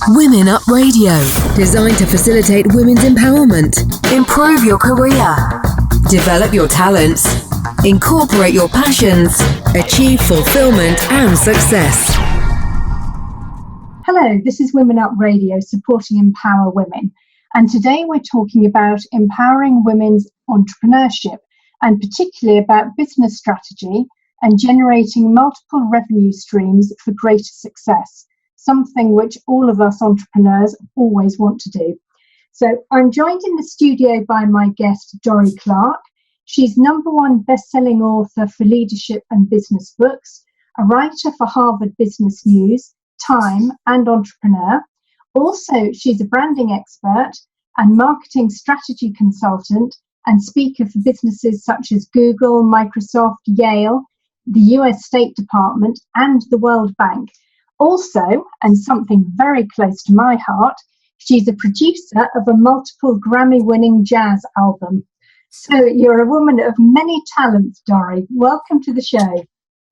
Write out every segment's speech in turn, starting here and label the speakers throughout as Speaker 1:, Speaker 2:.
Speaker 1: Women Up Radio, designed to facilitate women's empowerment, improve your career, develop your talents, incorporate your passions, achieve fulfillment and success.
Speaker 2: Hello, this is Women Up Radio, supporting Empower Women. And today we're talking about empowering women's entrepreneurship, and particularly about business strategy and generating multiple revenue streams for greater success, something which all of us entrepreneurs always want to do. So I'm joined in the studio by my guest, Dorie Clark. She's #1 best-selling author for leadership and business books, a writer for Harvard Business News, Time, and Entrepreneur. Also, she's a branding expert and marketing strategy consultant and speaker for businesses such as Google, Microsoft, Yale, the US State Department, and the World Bank. Also, and something very close to my heart, she's a producer of a multiple Grammy-winning jazz album. So you're a woman of many talents, Dorie. Welcome to the show.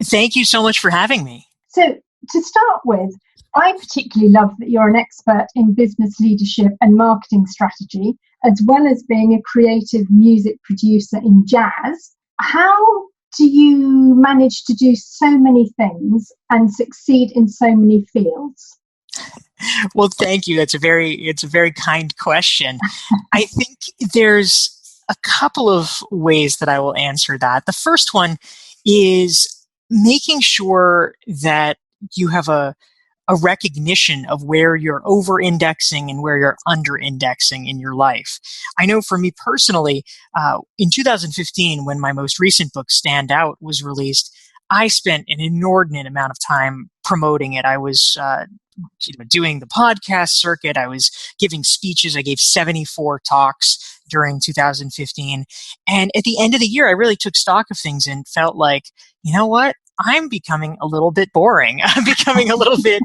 Speaker 3: Thank you so much for having me.
Speaker 2: So to start with, I particularly love that you're an expert in business leadership and marketing strategy, as well as being a creative music producer in jazz. How do you manage to do so many things and succeed in so many fields?
Speaker 3: Well, thank you. It's a very kind question. I think there's a couple of ways that I will answer that. The first one is making sure that you have a recognition of where you're over-indexing and where you're under-indexing in your life. I know for me personally, in 2015, when my most recent book, Stand Out, was released, I spent an inordinate amount of time promoting it. I was doing the podcast circuit. I was giving speeches. I gave 74 talks during 2015. And at the end of the year, I really took stock of things and felt like, you know what? I'm becoming a little bit boring. I'm becoming a little bit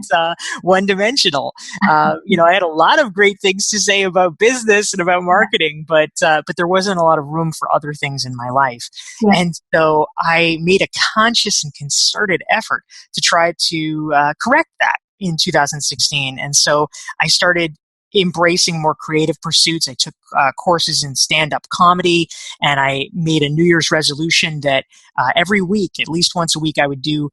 Speaker 3: one-dimensional. I had a lot of great things to say about business and about marketing, but there wasn't a lot of room for other things in my life. Yeah. And so I made a conscious and concerted effort to try to correct that in 2016. And so I started embracing more creative pursuits. I took courses in stand-up comedy, and I made a New Year's resolution that every week, at least once a week, I would do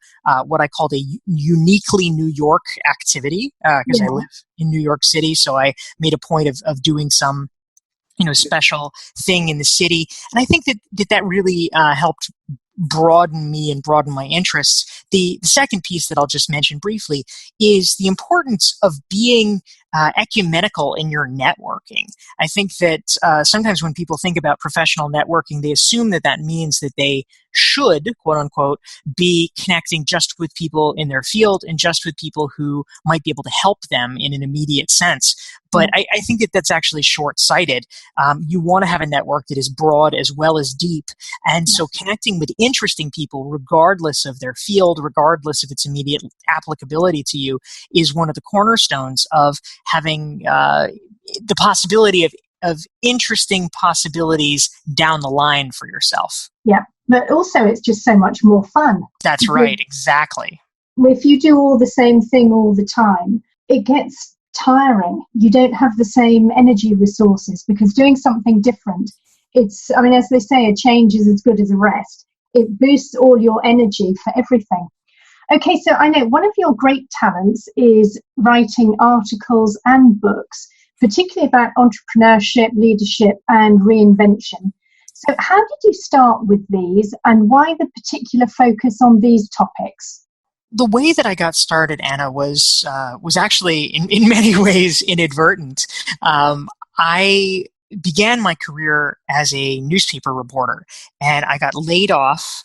Speaker 3: what I called a uniquely New York activity, because I live in New York City. So I made a point of doing some special thing in the city. And I think that really helped broaden me and broaden my interests. The second piece that I'll just mention briefly is the importance of being ecumenical in your networking. I think that sometimes when people think about professional networking, they assume that means that they should, quote unquote, be connecting just with people in their field and just with people who might be able to help them in an immediate sense. But I think that's actually short-sighted. You want to have a network that is broad as well as deep. And so connecting with interesting people, regardless of their field, regardless of its immediate applicability to you, is one of the cornerstones of having the possibility of interesting possibilities down the line for yourself.
Speaker 2: Yeah, but also it's just so much more fun.
Speaker 3: That's right, exactly.
Speaker 2: If you do all the same thing all the time, it gets tiring. You don't have the same energy resources, because doing something different, as they say, a change is as good as a rest. It boosts all your energy for everything. Okay, so I know one of your great talents is writing articles and books, particularly about entrepreneurship, leadership, and reinvention. So how did you start with these, and why the particular focus on these topics?
Speaker 3: The way that I got started, Anna, was actually in many ways inadvertent. I began my career as a newspaper reporter, and I got laid off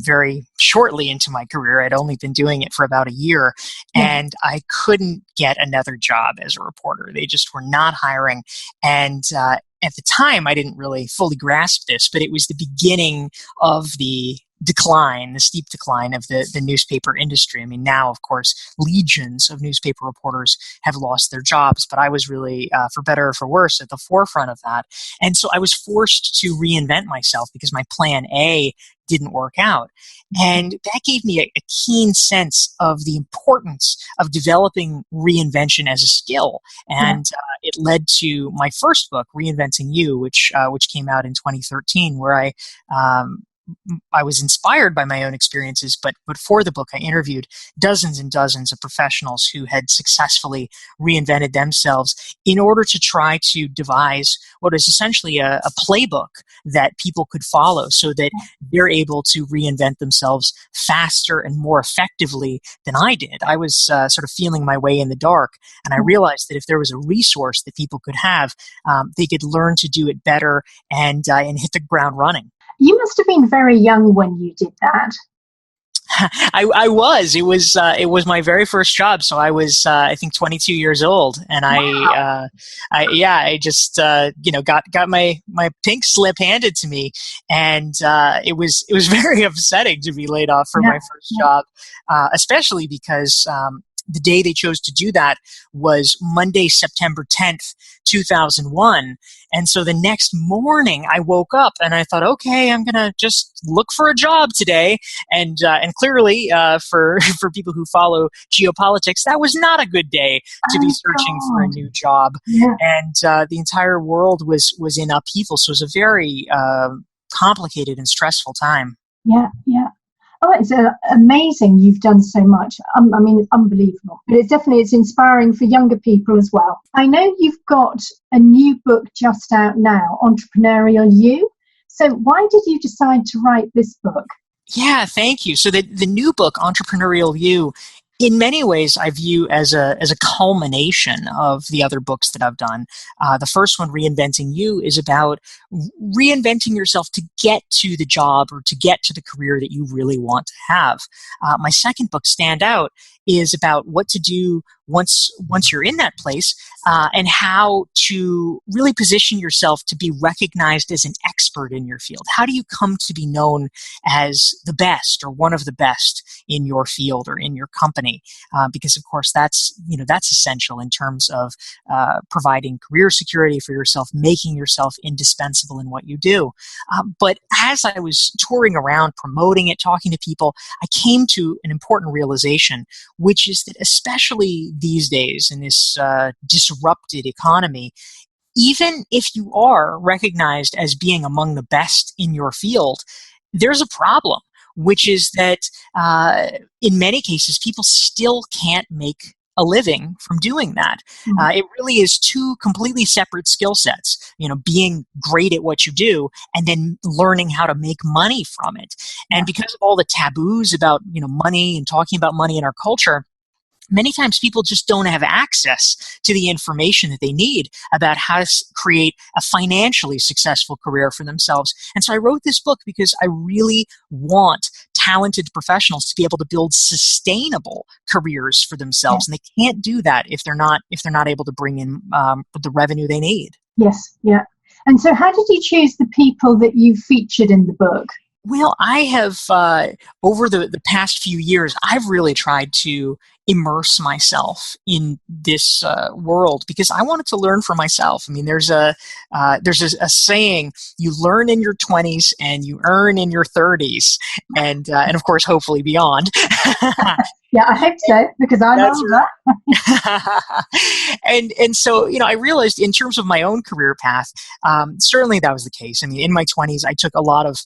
Speaker 3: very shortly into my career. I'd only been doing it for about a year, and I couldn't get another job as a reporter. They just were not hiring. And at the time, I didn't really fully grasp this, but it was the beginning of the steep decline of the newspaper industry. I mean, now, of course, legions of newspaper reporters have lost their jobs, but I was really, for better or for worse, at the forefront of that. And so I was forced to reinvent myself, because my plan A didn't work out. And that gave me a keen sense of the importance of developing reinvention as a skill. And it led to my first book, Reinventing You, which came out in 2013, where I was inspired by my own experiences, but for the book, I interviewed dozens and dozens of professionals who had successfully reinvented themselves in order to try to devise what is essentially a playbook that people could follow so that they're able to reinvent themselves faster and more effectively than I did. I was sort of feeling my way in the dark, and I realized that if there was a resource that people could have, they could learn to do it better and hit the ground running.
Speaker 2: You must have been very young when you did that.
Speaker 3: I was. It was my very first job. So I was, I think, 22 years old, and
Speaker 2: Wow.
Speaker 3: I just, got my pink slip handed to me, and it was very upsetting to be laid off from my first job, especially because the day they chose to do that was Monday, September 10th, 2001. And so the next morning I woke up and I thought, okay, I'm going to just look for a job today. And clearly for people who follow geopolitics, that was not a good day to be searching for a new job.
Speaker 2: Yeah.
Speaker 3: And the entire world was in upheaval. So it was a very complicated and stressful time.
Speaker 2: Yeah. Oh, it's amazing you've done so much. I mean, it's unbelievable. But it's inspiring for younger people as well. I know you've got a new book just out now, Entrepreneurial You. So why did you decide to write this book?
Speaker 3: Yeah, thank you. So the new book, Entrepreneurial You, in many ways, I view as a culmination of the other books that I've done. The first one, Reinventing You, is about reinventing yourself to get to the job or to get to the career that you really want to have. My second book, Stand Out, is about what to do once you're in that place, and how to really position yourself to be recognized as an expert in your field. How do you come to be known as the best or one of the best in your field or in your company? Because of course that's essential in terms of providing career security for yourself, making yourself indispensable in what you do. But as I was touring around, promoting it, talking to people, I came to an important realization, which is that especially these days in this disrupted economy, even if you are recognized as being among the best in your field, there's a problem, which is that in many cases, people still can't make a living from doing that. It really is two completely separate skill sets, being great at what you do and then learning how to make money from it. And because of all the taboos about, money and talking about money in our culture, many times people just don't have access to the information that they need about how to create a financially successful career for themselves. And so I wrote this book because I really want talented professionals to be able to build sustainable careers for themselves. And they can't do that if they're not able to bring in the revenue they need.
Speaker 2: Yes, yeah. And so how did you choose the people that you featured in the book?
Speaker 3: Well, I have, over the past few years, I've really tried to immerse myself in this world because I wanted to learn for myself. I mean, there's a saying: you learn in your 20s and you earn in your 30s, and of course, hopefully beyond.
Speaker 2: Yeah, I hope so, because I love
Speaker 3: that. And so, I realized in terms of my own career path, certainly that was the case. I mean, in my 20s, I took a lot of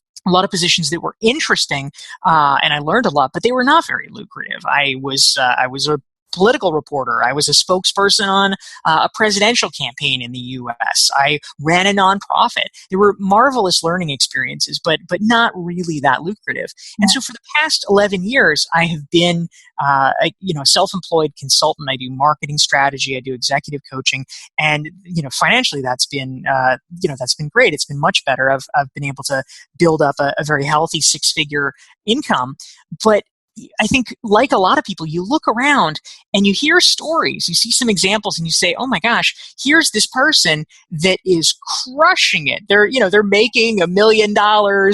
Speaker 3: positions that were interesting, and I learned a lot, but they were not very lucrative. I was a political reporter. I was a spokesperson on a presidential campaign in the U.S. I ran a nonprofit. There were marvelous learning experiences, but not really that lucrative. And so for the past 11 years, I have been a self-employed consultant. I do marketing strategy. I do executive coaching, and financially, that's been great. It's been much better. I've been able to build up a very healthy six-figure income, but I think, like a lot of people, you look around and you hear stories, you see some examples, and you say, "Oh my gosh, here's this person that is crushing it. They're making $1 million.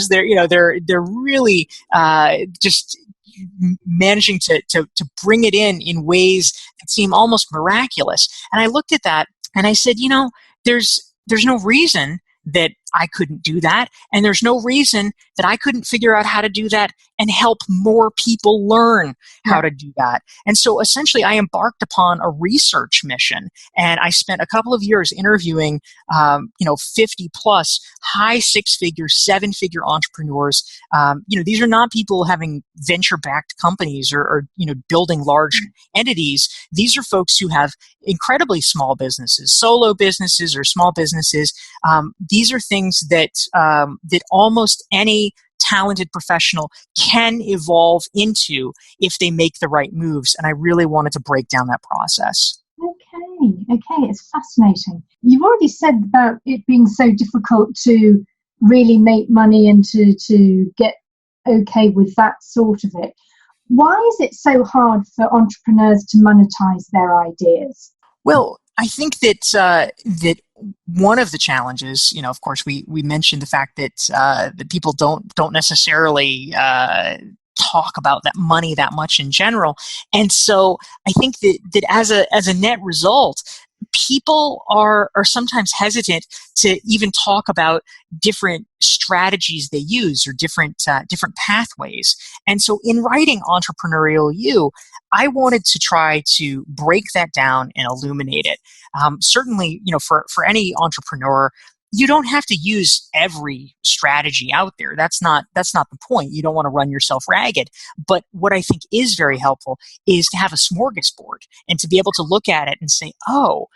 Speaker 3: They're really just managing to bring it in ways that seem almost miraculous." And I looked at that and I said, there's no reason that I couldn't do that. And there's no reason that I couldn't figure out how to do that and help more people learn how to do that. And so essentially I embarked upon a research mission, and I spent a couple of years interviewing, 50 plus high 6-figure, 7-figure entrepreneurs. These are not people having venture-backed companies or building large entities. These are folks who have incredibly small businesses, solo businesses or small businesses. These are things that almost any talented professional can evolve into if they make the right moves. And I really wanted to break down that process.
Speaker 2: Okay, it's fascinating. You've already said about it being so difficult to really make money and to get okay with that sort of it. Why is it so hard for entrepreneurs to monetize their ideas?
Speaker 3: Well, I think that one of the challenges, of course, we mentioned the fact that people don't necessarily talk about that money that much in general, and so I think that as a net result, people are sometimes hesitant to even talk about different strategies they use or different pathways. And so in writing Entrepreneurial You, I wanted to try to break that down and illuminate it. Certainly, for any entrepreneur, you don't have to use every strategy out there. That's not the point. You don't want to run yourself ragged. But what I think is very helpful is to have a smorgasbord and to be able to look at it and say, oh,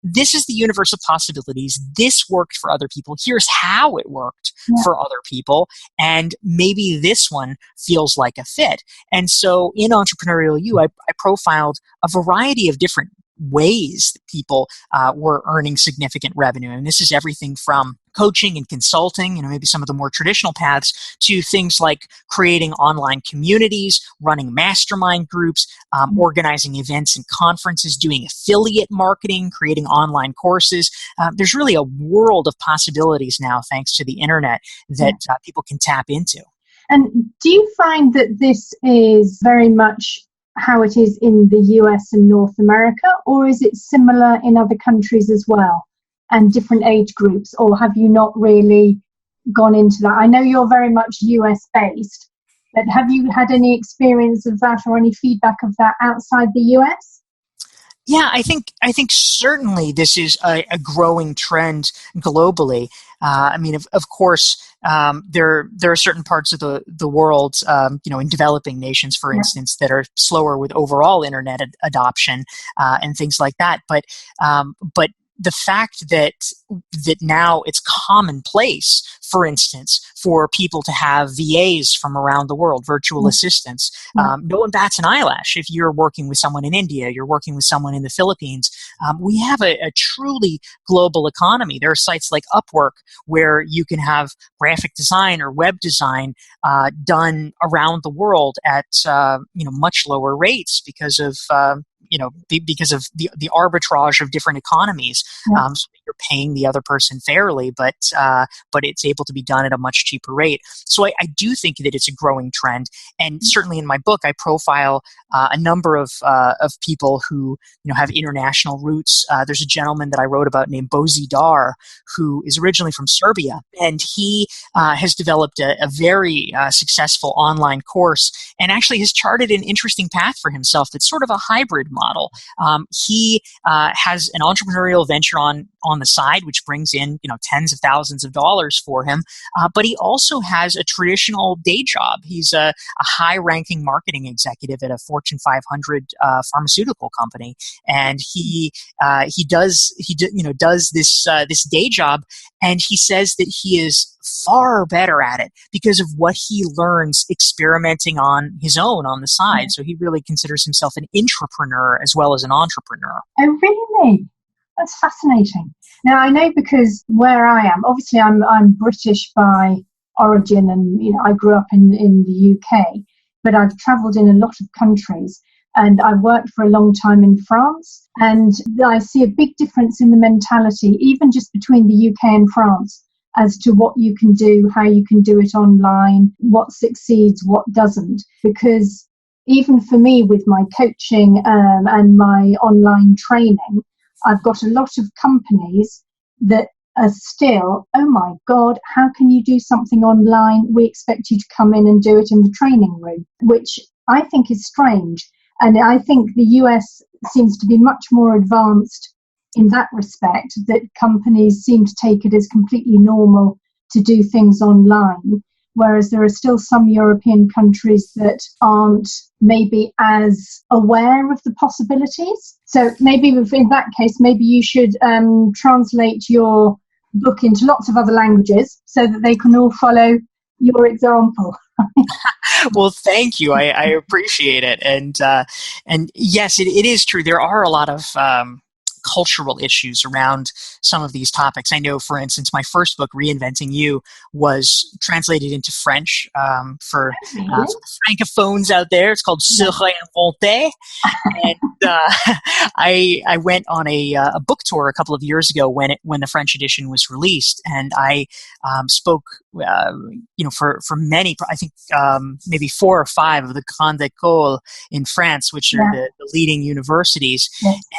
Speaker 3: this is the universe of possibilities. This worked for other people. Here's how it worked for other people. And maybe this one feels like a fit. And so in Entrepreneurial You, I profiled a variety of different ways that people were earning significant revenue. And this is everything from coaching and consulting, maybe some of the more traditional paths, to things like creating online communities, running mastermind groups, organizing events and conferences, doing affiliate marketing, creating online courses. There's really a world of possibilities now, thanks to the internet, that people can tap into.
Speaker 2: And do you find that this is very much how it is in the US and North America, or is it similar in other countries as well, and different age groups, or have you not really gone into that? I know you're very much US based, but have you had any experience of that or any feedback of that outside the US?
Speaker 3: Yeah, I think certainly this is a growing trend globally. Of course, there are certain parts of the world, in developing nations, for instance, that are slower with overall internet adoption and things like that. But the fact that now it's commonplace, for instance, for people to have VAs from around the world, virtual assistants. No one bats an eyelash if you're working with someone in India, you're working with someone in the Philippines. We have a truly global economy. There are sites like Upwork where you can have graphic design or web design done around the world at much lower rates because of because of the arbitrage of different economies. So you're paying the other person fairly, but it's able to be done at a much cheaper rate. So I do think that it's a growing trend, and certainly in my book I profile a number of people who have international roots. There's a gentleman that I wrote about named Dar, who is originally from Serbia, and he has developed a very successful online course, and actually has charted an interesting path for himself that's sort of a hybrid model. He has an entrepreneurial venture on the side, which brings in tens of thousands of dollars for him, but he also has a traditional day job. He's a high-ranking marketing executive at a Fortune 500 pharmaceutical company, and he does this day job, and he says that he is far better at it because of what he learns experimenting on his own on the side. So he really considers himself an intrapreneur as well as an entrepreneur.
Speaker 2: Oh, really? That's fascinating. Now, I know because where I am, obviously I'm British by origin, and I grew up in the UK, but I've travelled in a lot of countries, and I worked for a long time in France, and I see a big difference in the mentality, even just between the UK and France, as to what you can do, how you can do it online, what succeeds, what doesn't. Because even for me, with my coaching and my online training, I've got a lot of companies that are still, oh my God, how can you do something online? We expect you to come in and do it in the training room, which I think is strange. And I think the US seems to be much more advanced in that respect, that companies seem to take it as completely normal to do things online, whereas there are still some European countries that aren't maybe as aware of the possibilities. So maybe in that case, maybe you should translate your book into lots of other languages so that they can all follow your example.
Speaker 3: Well, thank you. I appreciate it. And yes, it is true. There are a lot of cultural issues around some of these topics. I know, for instance, my first book, Reinventing You, was translated into French for the francophones out there. It's called Se Reinventer. And I went on a book tour a couple of years ago when the French edition was released, and I spoke, for many, I think maybe 4 or 5 of the Grandes Écoles in France, which are the leading universities,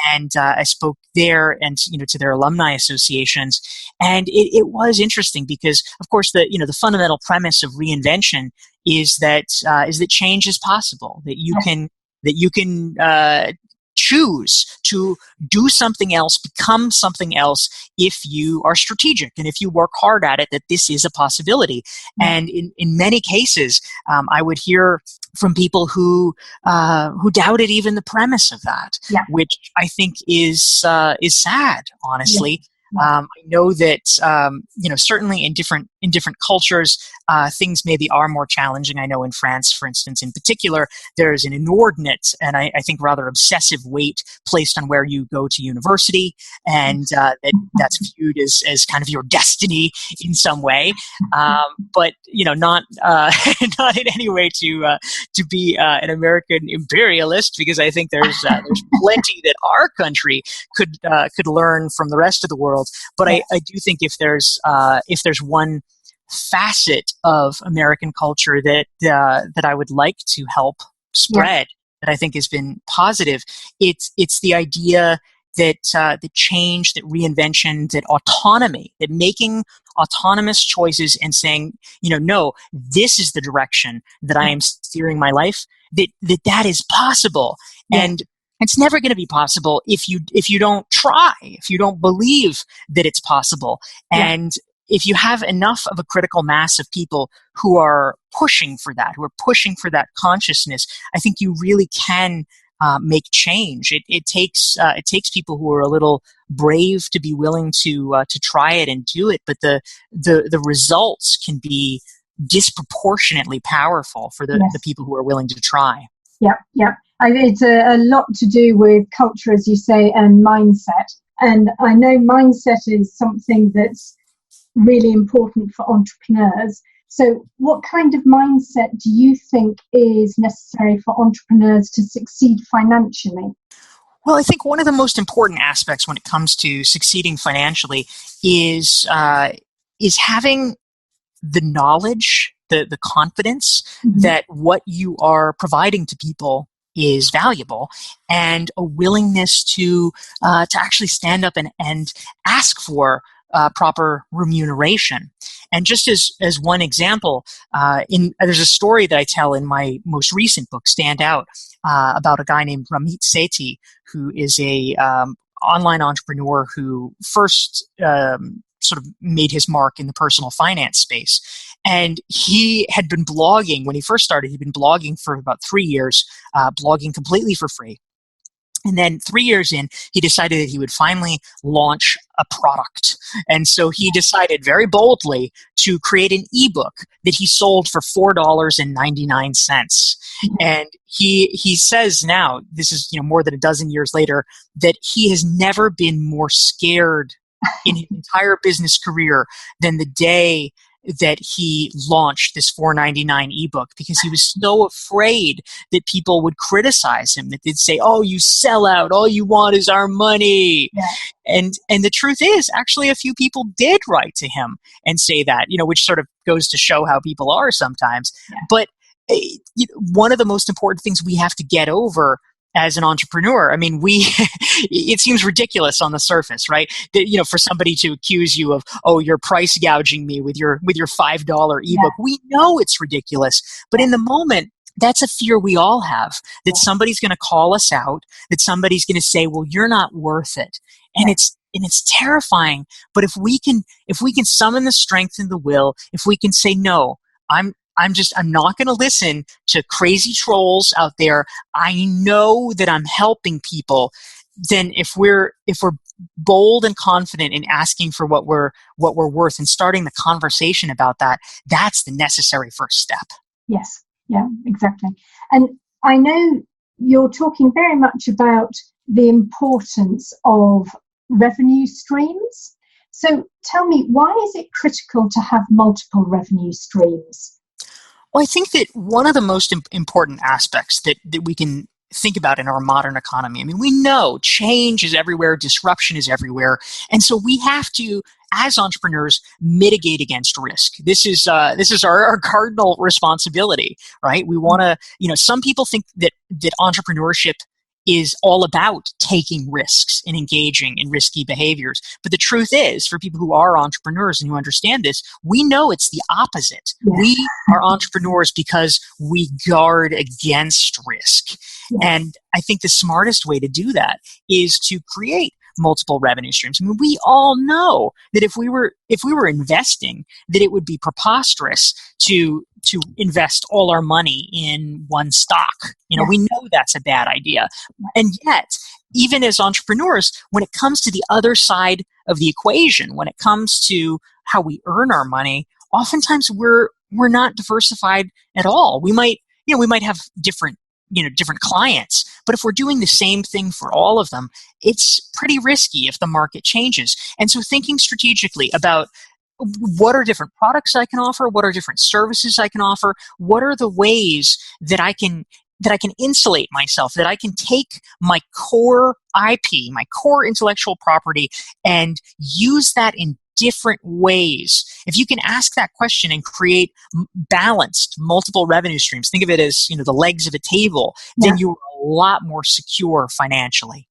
Speaker 3: and I spoke there and to their alumni associations, and it was interesting because, of course, the fundamental premise of reinvention is that change is possible, that you can choose to do something else, become something else if you are strategic and if you work hard at it, that this is a possibility. And in many cases, I would hear from people who doubted even the premise of that, which I think is sad, honestly. I know that certainly in different cultures, things maybe are more challenging. I know in France, for instance, in particular, there's an inordinate and I think rather obsessive weight placed on where you go to university, and that's viewed as kind of your destiny in some way. But not not in any way to be an American imperialist, because I think there's plenty that our country could learn from the rest of the world. But I do think if there's one facet of American culture that I would like to help spread, that I think has been positive, it's the idea that the change, that reinvention, that autonomy, that making autonomous choices and saying, no, this is the direction that I am steering my life, that is possible. And it's never going to be possible if you don't try, if you don't believe that it's possible. And if you have enough of a critical mass of people who are pushing for that, consciousness, I think you really can make change. It takes people who are a little brave to be willing to try it and do it, but the results can be disproportionately powerful for the people who are willing to try.
Speaker 2: Yeah. It's a lot to do with culture, as you say, and mindset. And I know mindset is something that's really important for entrepreneurs. So what kind of mindset do you think is necessary for entrepreneurs to succeed financially?
Speaker 3: Well, I think one of the most important aspects when it comes to succeeding financially is having the knowledge, the confidence that what you are providing to people is valuable, and a willingness to actually stand up and ask for proper remuneration. And just as one example, there's a story that I tell in my most recent book, Stand Out, about a guy named Ramit Sethi, who is a online entrepreneur who first sort of made his mark in the personal finance space. And he had been blogging when he first started. He'd been blogging for about 3 years, blogging completely for free. And then 3 years in, he decided that he would finally launch a product. And so he decided very boldly to create an ebook that he sold for $4.99. And he says now, this is more than a dozen years later, that he has never been more scared in his entire business career than the day that he launched this $4.99 ebook, because he was so afraid that people would criticize him, that they'd say, "Oh, you sell out, all you want is our money." And the truth is, actually, a few people did write to him and say that, which sort of goes to show how people are sometimes. But one of the most important things we have to get over as an entrepreneur. I mean, it seems ridiculous on the surface, right? That, for somebody to accuse you of, oh, you're price gouging me with your $5 ebook. We know it's ridiculous, but in the moment, that's a fear we all have, that somebody's going to call us out, that somebody's going to say, well, you're not worth it. And it's terrifying. But if we can summon the strength and the will, if we can say, no, I'm not going to listen to crazy trolls out there. I know that I'm helping people. Then if we're bold and confident in asking for what we're worth and starting the conversation about that, that's the necessary first step.
Speaker 2: Yes. Yeah, exactly. And I know you're talking very much about the importance of revenue streams. So tell me, why is it critical to have multiple revenue streams?
Speaker 3: Well, I think that one of the most important aspects that we can think about in our modern economy, I mean, we know change is everywhere, disruption is everywhere, and so we have to, as entrepreneurs, mitigate against risk. This is our cardinal responsibility, right? We want to, some people think that entrepreneurship is all about taking risks and engaging in risky behaviors. But the truth is, for people who are entrepreneurs and who understand this, we know it's the opposite. Yeah. We are entrepreneurs because we guard against risk. Yeah. And I think the smartest way to do that is to create multiple revenue streams. I mean, we all know that if we were investing, that it would be preposterous to invest all our money in one stock. We know that's a bad idea. And yet, even as entrepreneurs, when it comes to the other side of the equation, when it comes to how we earn our money, oftentimes we're not diversified at all. We might have different clients, but if we're doing the same thing for all of them, it's pretty risky if the market changes. And so thinking strategically about what are different products I can offer, what are different services I can offer, what are the ways that I can insulate myself, that I can take my core IP, my core intellectual property, and use that in different ways. If you can ask that question and create balanced multiple revenue streams, think of it as the legs of a table, then you're a lot more secure financially.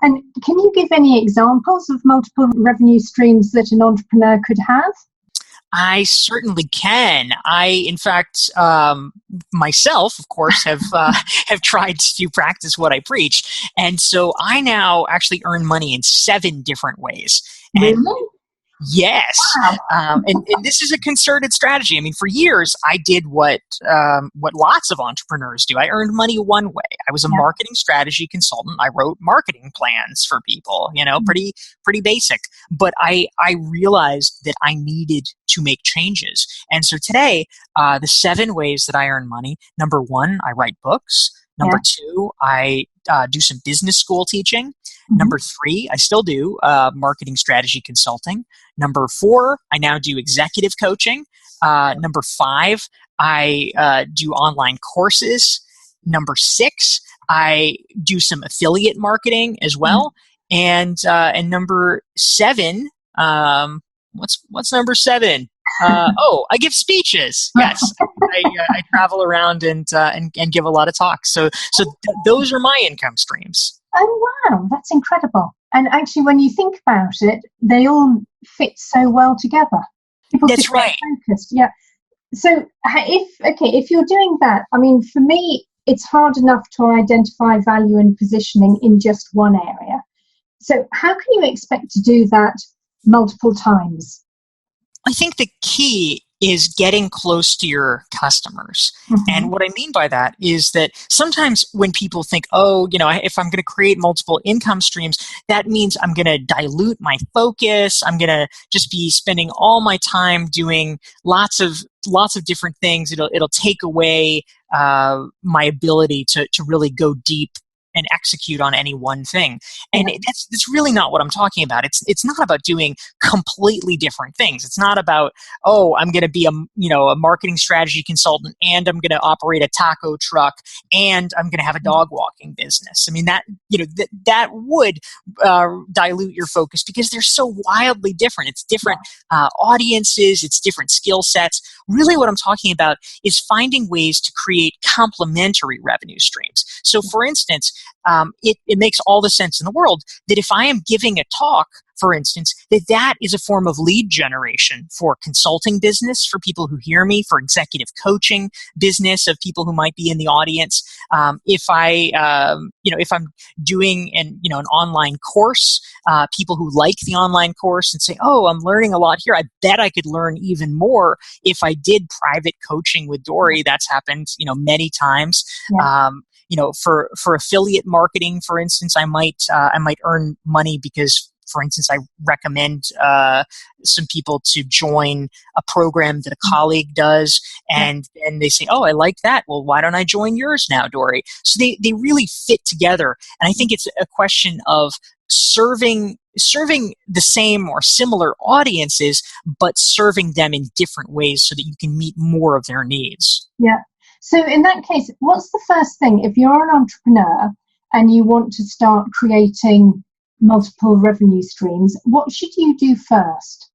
Speaker 2: And can you give any examples of multiple revenue streams that an entrepreneur could have?
Speaker 3: I certainly can. In fact, myself, of course, have tried to practice what I preach, and so I now actually earn money in 7 different ways.
Speaker 2: Really?
Speaker 3: Yes. Wow. And this is a concerted strategy. I mean, for years, I did what lots of entrepreneurs do. I earned money one way. I was a marketing strategy consultant. I wrote marketing plans for people, pretty basic. But I realized that I needed to make changes. And so today, the 7 ways that I earn money: number 1, I write books. Number 2, I do some business school teaching. Mm-hmm. Number 3, I still do marketing strategy consulting. Number 4, I now do executive coaching. Number 5, I do online courses. Number 6, I do some affiliate marketing as well. Mm-hmm. And number 7, what's number 7? I give speeches. Yes, I travel around and give a lot of talks. So those are my income streams.
Speaker 2: Oh wow, that's incredible! And actually, when you think about it, they all fit so well together.
Speaker 3: That's right.
Speaker 2: Focused. Yeah. So if you're doing that, I mean, for me, it's hard enough to identify value and positioning in just one area. So how can you expect to do that multiple times?
Speaker 3: I think the key is getting close to your customers. Mm-hmm. And what I mean by that is that sometimes when people think, if I'm going to create multiple income streams, that means I'm going to dilute my focus. I'm going to just be spending all my time doing lots of different things. It'll take away my ability to really go deep and execute on any one thing. And that's really not what I'm talking about. It's not about doing completely different things. It's not about, I'm going to be a marketing strategy consultant, and I'm going to operate a taco truck, and I'm going to have a dog walking business. I mean, that would dilute your focus because they're so wildly different. It's different audiences, it's different skill sets. Really what I'm talking about is finding ways to create complementary revenue streams. So for instance, it makes all the sense in the world that if I am giving a talk, for instance, that is a form of lead generation for consulting business, for people who hear me, for executive coaching business of people who might be in the audience. If I'm doing an online course, people who like the online course and say, oh, I'm learning a lot here. I bet I could learn even more if I did private coaching with Dorie. That's happened, many times.
Speaker 2: Yeah.
Speaker 3: For affiliate marketing, for instance, I might earn money because, for instance, I recommend some people to join a program that a colleague does, and then they say, oh, I like that. Well, why don't I join yours now, Dorie? So they really fit together. And I think it's a question of serving the same or similar audiences, but serving them in different ways so that you can meet more of their needs.
Speaker 2: Yeah. So in that case, what's the first thing, if you're an entrepreneur and you want to start creating multiple revenue streams, what should you do first?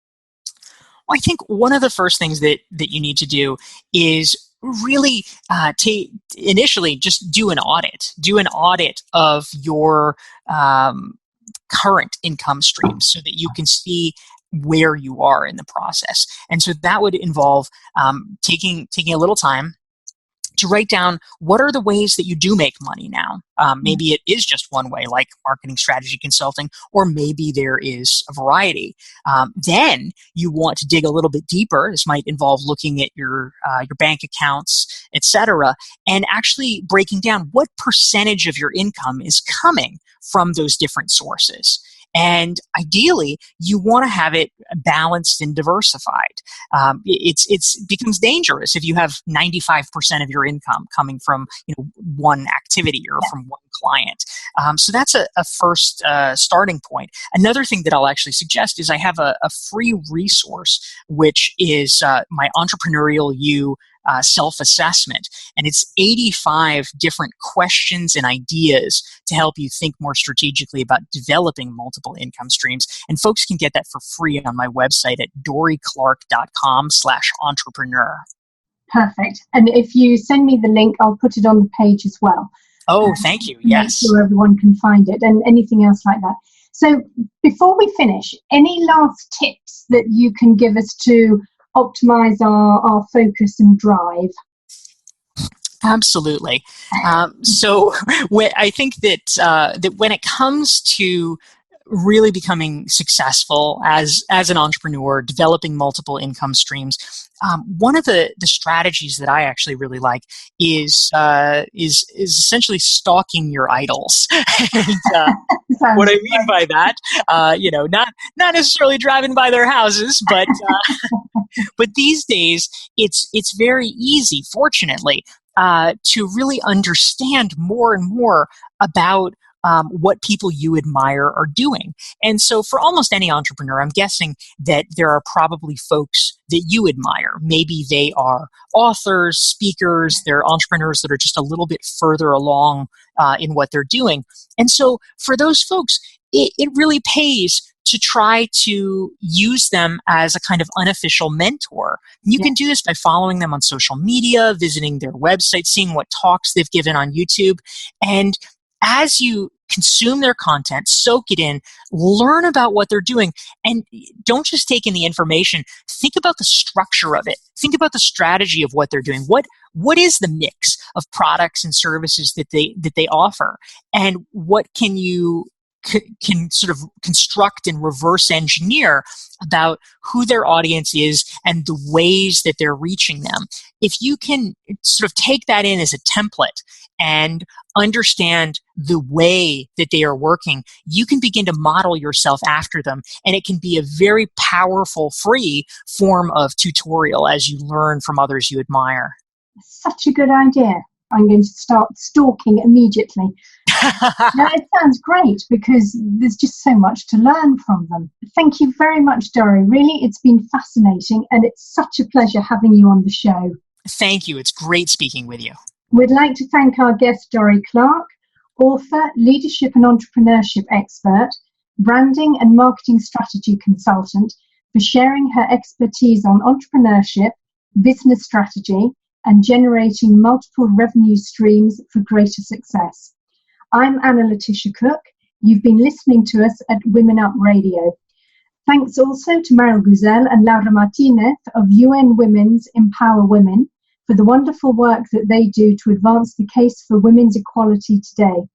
Speaker 3: Well, I think one of the first things that you need to do is really initially just do an audit. Do an audit of your current income streams so that you can see where you are in the process. And so that would involve taking a little time to write down what are the ways that you do make money now. Maybe it is just one way, like marketing strategy consulting, or maybe there is a variety. Then you want to dig a little bit deeper. This might involve looking at your bank accounts, etc., and actually breaking down what percentage of your income is coming from those different sources. And ideally, you want to have it balanced and diversified. It becomes dangerous if you have 95% of your income coming from one activity or from one client. So that's a first starting point. Another thing that I'll actually suggest is I have a free resource, which is my Entrepreneurial You self-assessment. And it's 85 different questions and ideas to help you think more strategically about developing multiple income streams. And folks can get that for free on my website at dorieclark.com/entrepreneur.
Speaker 2: Perfect. And if you send me the link, I'll put it on the page as well.
Speaker 3: Oh, thank you. Yes.
Speaker 2: Make sure everyone can find it and anything else like that. So before we finish, any last tips that you can give us to optimize our focus and drive?
Speaker 3: Absolutely. So I think that when it comes to really becoming successful as an entrepreneur, developing multiple income streams, one of the strategies that I actually really like is essentially stalking your idols. And, what I mean by that, not necessarily driving by their houses, but but these days it's very easy, fortunately, to really understand more and more about what people you admire are doing. And so for almost any entrepreneur, I'm guessing that there are probably folks that you admire. Maybe they are authors, speakers, they're entrepreneurs that are just a little bit further along in what they're doing. And so for those folks, it really pays to try to use them as a kind of unofficial mentor. You can do this by following them on social media, visiting their website, seeing what talks they've given on YouTube. And as you consume their content, soak it in, learn about what they're doing, and don't just take in the information. Think about the structure of it. Think about the strategy of what they're doing. What is the mix of products and services that they offer, and what can you can sort of construct and reverse engineer about who their audience is and the ways that they're reaching them. If you can sort of take that in as a template and understand the way that they are working, you can begin to model yourself after them. And it can be a very powerful, free form of tutorial as you learn from others you admire.
Speaker 2: Such a good idea. I'm going to start stalking immediately. Now, it sounds great because there's just so much to learn from them. Thank you very much, Dorie. Really, it's been fascinating, and it's such a pleasure having you on the show.
Speaker 3: Thank you. It's great speaking with you.
Speaker 2: We'd like to thank our guest, Dorie Clark, author, leadership and entrepreneurship expert, branding and marketing strategy consultant, for sharing her expertise on entrepreneurship, business strategy, and generating multiple revenue streams for greater success. I'm Anna Letitia Cook. You've been listening to us at Women Up Radio. Thanks also to Meryl Guzel and Laura Martinez of UN Women's Empower Women for the wonderful work that they do to advance the case for women's equality today.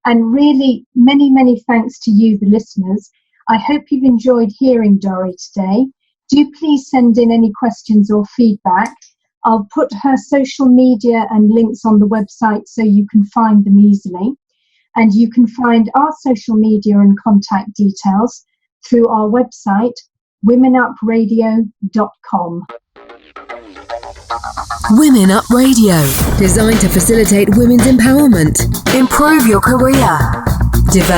Speaker 2: And really, many, many thanks to you, the listeners. I hope you've enjoyed hearing Dorie today. Do please send in any questions or feedback. I'll put her social media and links on the website so you can find them easily. And you can find our social media and contact details through our website, womenupradio.com.
Speaker 1: Women Up Radio, designed to facilitate women's empowerment, improve your career, develop